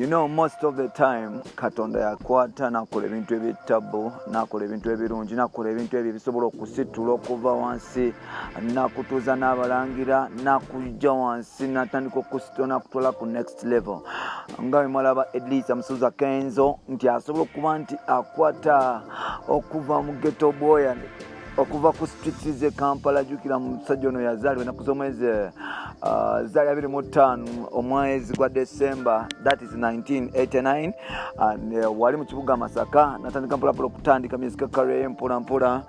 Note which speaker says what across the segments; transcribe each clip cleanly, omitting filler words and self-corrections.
Speaker 1: most of the time Katonda yakwata nakola ebintu eby'ettabu, nakola ebintu ebirungi, nakola ebintu ebyo ebisobola okusitula okuva wansi, nakutuuza n'abalangira, nakujja wansi, natandika okusitula nakutwala ku next level. Nga bwe mulaba Edlisa Musuuza Kenzo nti asobola okuba nti akwata okuva mu ghetto boy okuva ku streets ze Kampala. Jukira musajja ono yazaalibwa ennaku z'omwezi zaali 25 omwezi gwa December, that is 1989, wali mu kibuga Masaka. Natandika mpola okutandika music career mpola mpola,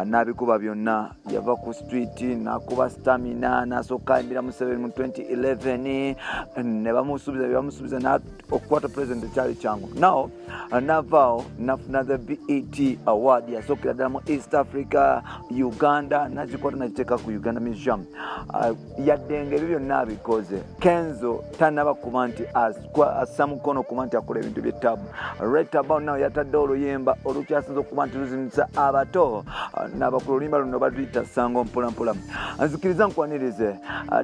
Speaker 1: n'abikuba byonna. Yava ku street n'akuba Stamina, n'asooka ayimbira Museveni mu 2011, ne bamusuubiza okukwata president ekyali kyangu. Now n'avaawo n'afuna the BET award, yasookera ddala mu East Africa, Uganda, n'agikwata n'agiteeka ku Uganda Museum. Yadde engeri byonna abikoze, Kenzo tanaba kuba nti assa mukono kuba nti akola ebintu by'ettabu. Right about now yatadde oluyimba olukyasinza okuba nti luzinisa abato n'abakulu. Oluyimba luno baluyita Sango Mpola Mpola. Nzikiriza nkwanirize,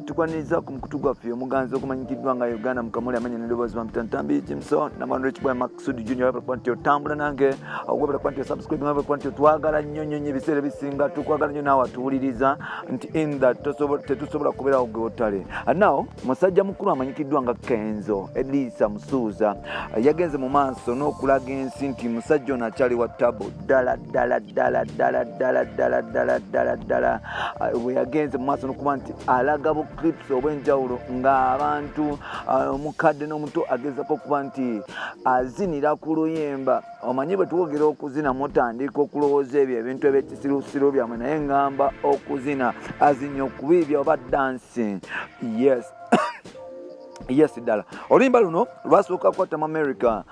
Speaker 1: tukwaniriza ku mukutu gwaffe omuganzi okumanyikiddwa nga Uganda Mukamuli amanya n'eddoboozi bamutantambi Jimson namano Rich Boy Maksudi Junior. Wabula kuba nti otambula nange, wabula kuba nti subscribe, wabula kuba nti otwagala nnyo ebiseera ebisinga, tukwagala nnyo naawe atuwuliriza nti in that tetusobola kubeerawo gwe otale. Now musajja mukulu amanyikiddwa nga Kenzo Edlisa Musuuza yagenze mu maaso n'okulaga ensi nti musajja ono akyali wa ttabu ddala. We yagenze mu maaso n'okuba nti alaga bu clips obw'enjawulo ng'abantu omukadde n'omuto agezako okuba nti azinira ku luyimba. Omanyi bwe tuwogera okuzina mutandika okulowooza ebyo ebintu eby'ekisirusiru byammwe, naye ngamba okuzina azinya okubiibya oba dancing. Yes. Yes ddala. Oluyimba luno lwasooka kukwata mu America,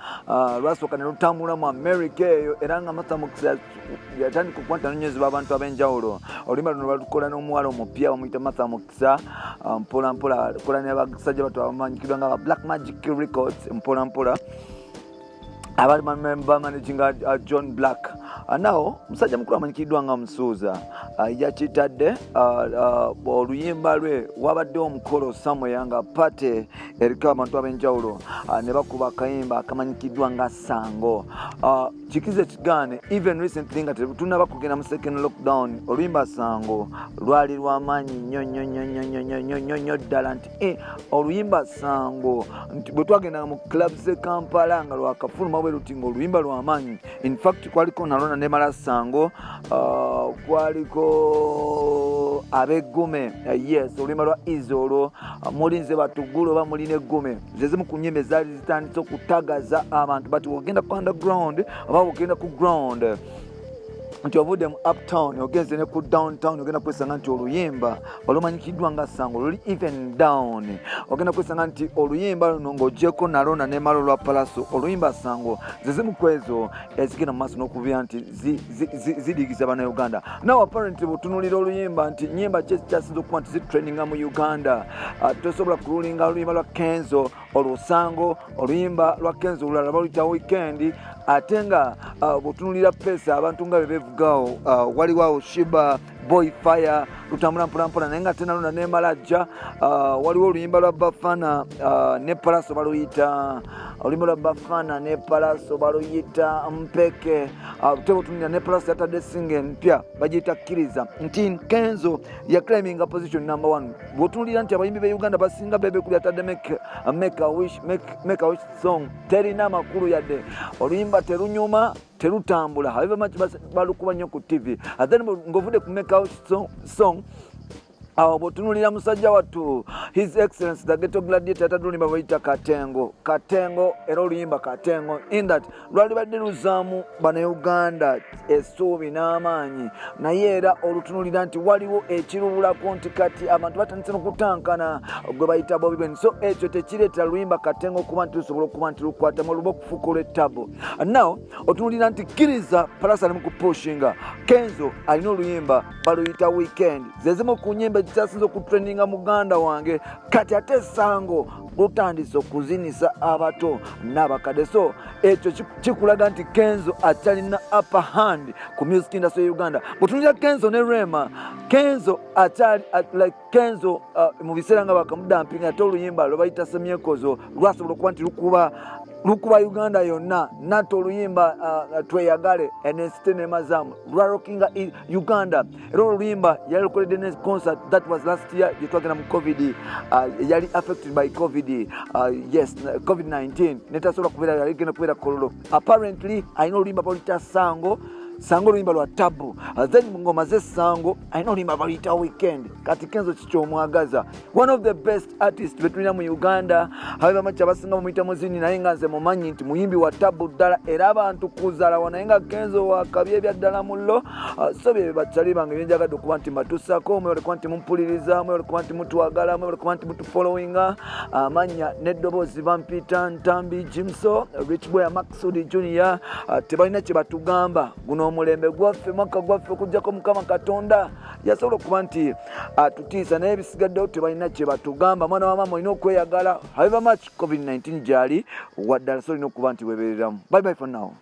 Speaker 1: lwasooka ne lutambula mu America eyo, era nga Mathamukisa yatandika okukwata nonyezi b'abantu ab'enjawulo. Oluyimba luno balukola n'omuwala omupya bamuyita Mathamukisa mpola mpola, kola n'abasajja bato abamanyikiddwa nga Black Magic Records mpola mpola, abali bamanaginga John Black. Now musajja mukulu amanyikiddwa nga Musuuza yakitadde oluyimba lwe wabadde omukolo somewhere nga pate eriko abantu ab'enjawulo ne bakuba akayimba akamanyikiddwa nga Sango. Kikize kigaane, even recently nga tunaba kugenda mu second lockdown, oluyimba Sango lwali lw'amaanyi nnyo ddala nti oluyimba Sango nti bwe twagenda mu club ze Kampala nga lwakafuluma bwe luti ng'oluyimba lw'amaanyi. In fact kwaliko nalona ne mala Sango, kwaliko ab'eggume. Yes, oluyimba lwa Izolo mulinze batugulu oba mulina eggume, zezimu ku nnyimba ezaali zitandise okutagaza abantu, but ogenda ku underground oba ogenda ku ground nti ovudde mu uptown ogenze ne ku downtown, ogenda kwesanga nti oluyimba olumanyikiddwa nga Sango luli even down. Ogenda kwesanga nti oluyimba luno ng'ogyeko nalona ne malo lwa Palaso, oluyimba Sango zezimu ku ezo ezigenda mu maaso n'okubira nti zidigiza Bannayuganda. Now apparently butunulira oluyimba nti nnyimba kyasinza okuba nti zitrendinga mu Uganda, tosobola kululinga oluyimba lwa Kenzo olwo-Sango, oluyimba lwa Kenzo olulala baluyita Weekend, ate nga butunulira pesa abantu nga bebevugawo waliwo awo Shiba Boy Fire lutambula mpolampola, naye nga tena luna nemalajja. Waliwo oluyimba lwa Bafana ne Palaso baluyita, oluyimba lwa Bafana ne Palaso baluyita Mpeke. Tebutunulira ne Palaso yatadde singa empya bagiyita Kkiriza, nti Kenzo ya climbing position number 1. Bw'otunulira nti abayimbi be Uganda basinga bebe kuli yatadde make a wish song terina amakulu yadde, oluyimba terunyuma terutambula, habiba machi balukuba nnyo ku TV. Then ng'ovudde ku make a wish song awo bw'otunulira musajja wattu His Excellency the Ghetto Gladiator yatadde oluyimba bayita Katengo era oluyimba Katengo in that lwali badde luzaamu Bannayuganda essuubi n'amaanyi, naye era olutunulira nti waliwo ekirubulako nti kati abantu batandise n'okutankana gwe bayita Bobby Wine. So ekyo tekireeta luyimba Katengo kuba nti lusobola okuba nti lukwatamu oluba okufuuka olw'ettabo. Now otunulira nti Kkiriza Palaso ali mu kupushinga, Kenzo alina oluyimba baluyita Weekend, zezimu ku nnyimba kyasinza okutrendinga muganda wange. Kati ate Sango lutandise okuzinisa abato n'abakadde. So ekyo kikulaga nti Kenzo akyalina upper hand ku music industry ya Uganda. Bw'otunulira Kenzo ne Rema, Kenzo akyali like Kenzo mu biseera nga bakamudampinga ate oluyimba lwe bayita Semyekozo lwasobola okuba nti lukuba lukuba Uganda yonna nato oluyimba tweyagale enesite ne mazamu lwarokinga Uganda era oluyimba yali lukoledde ne concert that was last year yetwagenda mu covid yali affected by covid yes covid-19 netasobola kubeera yali genda kubeera kololo apparently alina oluyimba baluyita sango oluyimba lwa tabu then ngoma ze sango alina oluyimba baluyita weekend kati Kenzo kikyomwagaza one of the best artists betulina mu Uganda habiba macha basinga mumuyita muzini naye nga nze mumanyi nti muyimbi wa tabu ddala era abantu kuzaala wanaye nga Kenzo wakabye ebyaddala mullo so bye bakyali bange byenjagadde okuba nti mbatusako mwebale kuba nti mumpuliriza mwebale kuba nti mutwagala mwebale kuba nti mutufollowinga amanya n'eddoboozi bampita Ntambi Jimso Rich Boy Maxudi Junior tebalina kye batugamba guno omulembe gwaffe mwaka gwaffe okujjako Mukama Katonda yasobola okuba nti atutiisa naye bisigaddewo tebalina kye batugamba mwana wa mama olina okweyagala however much covid-19 gyali waddala so olina okuba nti weebereramu bye bye for now.